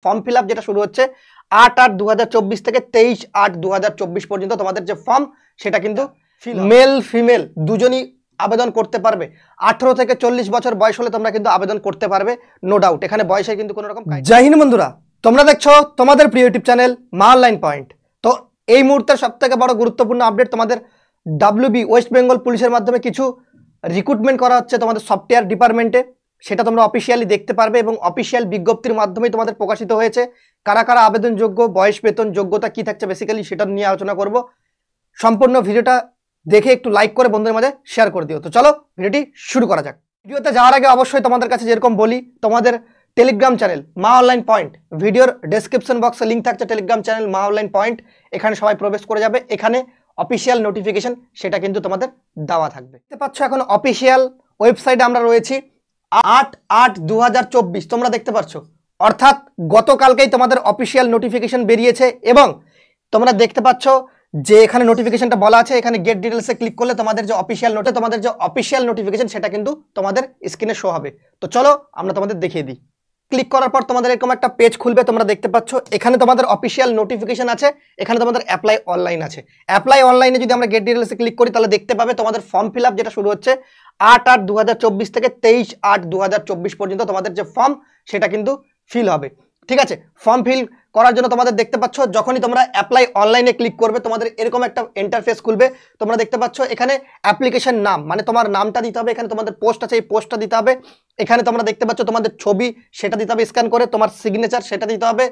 Form fill up যেটা শুরু হচ্ছে 8/8/2024 থেকে 23/8/2024 পর্যন্ত তোমাদের যে ফর্ম সেটা কিন্তু মেল ফিমেল দুজনই আবেদন করতে পারবে। 18 থেকে 40 বছর বয়স হলে তোমরা কিন্তু আবেদন করতে পারবে, নো ডাউট। এখানে বয়সে কিন্তু কোনো রকম। জয় হিন্দ বন্ধুরা, তোমরা দেখছো তোমাদের প্রিয় ইউটিউব চ্যানেল মা অনলাইন পয়েন্ট। তো এই মুহূর্তের সবথেকে বড় গুরুত্বপূর্ণ আপডেট, তোমাদের WB ওয়েস্ট বেঙ্গল পুলিশের মাধ্যমে কিছু রিক্রুটমেন্ট করা হচ্ছে তোমাদের সফটওয়্যার ডিপার্টমেন্টে, সেটা তোমরা অফিসিয়ালি দেখতে পারবে এবং অফিসিয়াল বিজ্ঞপ্তির মাধ্যমেই তোমাদের প্রকাশিত হয়েছে। কারা কারা আবেদনযোগ্য, বয়স, বেতন, যোগ্যতা কি থাকছে বেসিক্যালি সেটা নিয়ে আলোচনা করব। সম্পূর্ণ ভিডিওটা দেখে একটু লাইক করে বন্ধুদের মাঝে শেয়ার করে দিও। তো চলো ভিডিওটি শুরু করা যাক। ভিডিওতে যাওয়ার আগে অবশ্যই তোমাদের কাছে যেরকম বলি, তোমাদের টেলিগ্রাম চ্যানেল মা অনলাইন পয়েন্ট, ভিডিওর ডেসক্রিপশন বক্সে লিঙ্ক থাকছে টেলিগ্রাম চ্যানেল মা অনলাইন পয়েন্ট, এখানে সবাই প্রবেশ করে যাবে। এখানে অফিসিয়াল নোটিফিকেশন সেটা কিন্তু তোমাদের দেওয়া থাকবে। দেখতে পাচ্ছ এখন অফিসিয়াল ওয়েবসাইটে আমরা রয়েছি 8/8/2024 তোমরা দেখতে পাচ্ছ, অর্থাৎ গতকালকেই তোমাদের অফিসিয়াল নোটিফিকেশন বেরিয়েছে এবং তোমরা দেখতে পাচ্ছ যে এখানে নোটিফিকেশনটা বলা আছে, এখানে গেট ডিটেলসে ক্লিক করলে তোমাদের যে অফিসিয়াল নোটিফিকেশন সেটা কিন্তু তোমাদের স্ক্রিনে শো হবে। তো চলো আমরা তোমাদের দেখিয়ে দিই। ক্লিক করার পর তোমাদের এরকম একটা পেজ খুলবে, তোমরা দেখতে পাচ্ছ এখানে তোমাদের অফিসিয়াল নোটিফিকেশন আছে, এখানে তোমাদের অ্যাপ্লাই অনলাইন আছে। অ্যাপ্লাই অনলাইনে যদি আমরা গেট ডিটেলসে ক্লিক করি তাহলে দেখতে পাবে তোমাদের ফর্ম ফিল আপ যেটা শুরু হচ্ছে 8/8/2024 থেকে 23/8/2024 পর্যন্ত তোমাদের যে ফর্ম সেটা কিন্তু ফিল হবে। ঠিক আছে, ফর্ম ফিল করার জন্য তোমাদের দেখতে পাচ্ছ যখনই তোমরা অ্যাপ্লাই অনলাইনে ক্লিক করবে তোমাদের এরকম একটা ইন্টারফেস খুলবে। তোমরা দেখতে পাচ্ছ এখানে অ্যাপ্লিকেশন নাম, মানে তোমার নামটা দিতে হবে, এখানে তোমাদের পোস্ট আছে এই পোস্টটা দিতে হবে, এখানে তোমরা দেখতে পাচ্ছ তোমাদের ছবি সেটা দিতে হবে স্ক্যান করে, তোমার সিগনেচার সেটা দিতে হবে।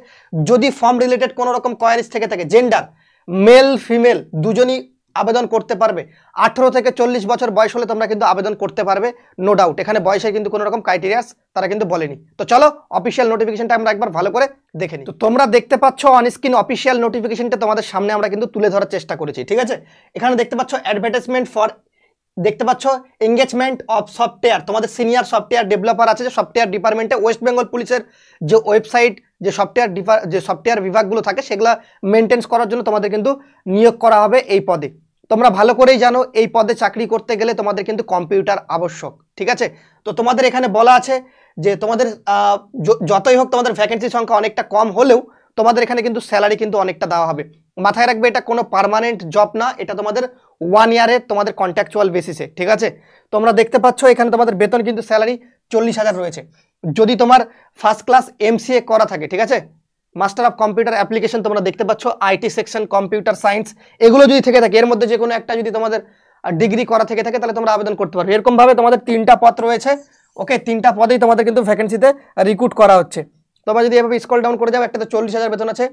যদি ফর্ম রিলেটেড কোনো রকম কোয়ারিজ থেকে থাকে, জেন্ডার মেল ফিমেল দুজনই আবেদন করতে পারবে। 18 থেকে 40 বছর বয়স হলে তোমরা কিন্তু আবেদন করতে পারবে, নো ডাউট। এখানে বয়সে কিন্তু কোনো রকম ক্রাইটেরিয়াস তারা কিন্তু বলেনি। তো চলো অফিসিয়াল নোটিফিকেশনটা আমরা একবার ভালো করে দেখে নিই। তো তোমরা দেখতে পাচ্ছ অন স্ক্রিন অফিসিয়াল নোটিফিকেশনটা তোমাদের সামনে আমরা কিন্তু তুলে ধরার চেষ্টা করেছি। ঠিক আছে, এখানে দেখতে পাচ্ছ অ্যাডভার্টাইজমেন্ট ফর, দেখতে পাচ্ছ এঙ্গেজমেন্ট অফ সফটওয়্যার, তোমাদের সিনিয়র সফটওয়্যার ডেভেলপার আছে যে সফটওয়্যার ডিপার্টমেন্টে ওয়েস্ট বেঙ্গল পুলিশের যে ওয়েবসাইট, যে সফটওয়্যার বিভাগগুলো থাকে সেগুলো মেনটেন্স করার জন্য তোমাদের কিন্তু নিয়োগ করা হবে এই পদে। তোমরা ভালো করেই জানো এই পদে চাকরি করতে গেলে তোমাদের কিন্তু কম্পিউটার আবশ্যক। ঠিক আছে, তো তোমাদের এখানে বলা আছে যে তোমাদের যতই হোক তোমাদের ভ্যাকেন্সি সংখ্যা অনেকটা কম হলেও তোমাদের এখানে কিন্তু স্যালারি কিন্তু অনেকটা দেওয়া হবে। মাথায় রাখবে এটা কোনো পার্মানেন্ট জব না, এটা তোমাদের 1 ইয়ারের তোমাদের কন্ট্রাকচুয়াল বেসিসে। ঠিক আছে, তোমরা দেখতে পাচ্ছ এখানে তোমাদের বেতন কিন্তু স্যালারি 40,000 রয়েছে। যদি তোমার ফার্স্ট ক্লাস MCA করা থাকে, ঠিক আছে, মাস্টার অফ কম্পিউটার অ্যাপ্লিকেশন তোমরা দেখতে পাচ্ছ, IT সেকশন, কম্পিউটার সায়েন্স, এগুলো যদি থেকে থাকে এর মধ্যে যে কোনো একটা যদি তোমাদের ডিগ্রি করা থেকে থাকে তাহলে তোমরা আবেদন করতে পারবে। এরকমভাবে তোমাদের 3টা পদ রয়েছে। ওকে, 3টা পদেই তোমাদের কিন্তু ভ্যাকেন্সিতে রিক্রুট করা হচ্ছে। তোমরা যদি এভাবে স্ক্রল ডাউন করে যাও, একটাতে 40,000 বেতন আছে,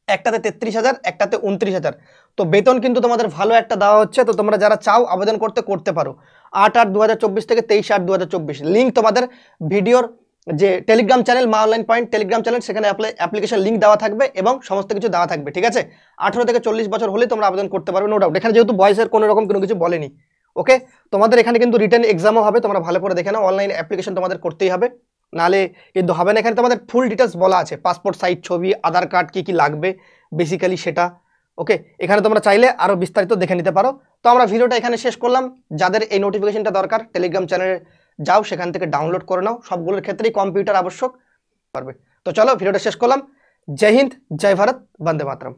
একটাতে 33,000, একটাতে 29,000। তো বেতন কিন্তু তোমাদের ভালো একটা দেওয়া হচ্ছে। তো তোমরা যারা চাও আবেদন করতে পারো 8/8/2024 থেকে 23/8/2024। লিঙ্ক তোমাদের ভিডিওর যে টেলিগ্রাম চ্যানেল মা অনলাইন পয়েন্ট টেলিগ্রাম চ্যানেল, সেখানে অ্যাপ্লিকেশন লিঙ্ক দেওয়া থাকবে এবং সমস্ত কিছু দেওয়া থাকবে। ঠিক আছে, 18 থেকে 40 বছর হলে তোমরা আবেদন করতে পারবে, নো ডাউট। এখানে যেহেতু বয়সের কোনো রকম কোনো কিছু বলেনি। ওকে, তোমাদের এখানে কিন্তু রিটেন এক্সামও হবে, তোমরা ভালো করে দেখে নাও। অনলাইন অ্যাপ্লিকেশন তোমাদের করতেই হবে, নাহলে কিন্তু হবে না। এখানে তোমাদের ফুল ডিটেলস বলা আছে, পাসপোর্ট সাইজ ছবি, আধার কার্ড কি কি লাগবে বেসিক্যালি সেটা। ওকে, এখানে তোমরা চাইলে আরও বিস্তারিত দেখে নিতে পারো। তো আমরা ভিডিওটা এখানে শেষ করলাম। যাদের এই নোটিফিকেশনটা দরকার টেলিগ্রাম চ্যানেলে যাও, সেখান থেকে ডাউনলোড করে নাও। সবগুলোর ক্ষেত্রেই কম্পিউটার আবশ্যক পারবে। তো চলো ভিডিওটা শেষ করলাম। জয় হিন্দ, জয় ভারত, বন্দে মাতরম।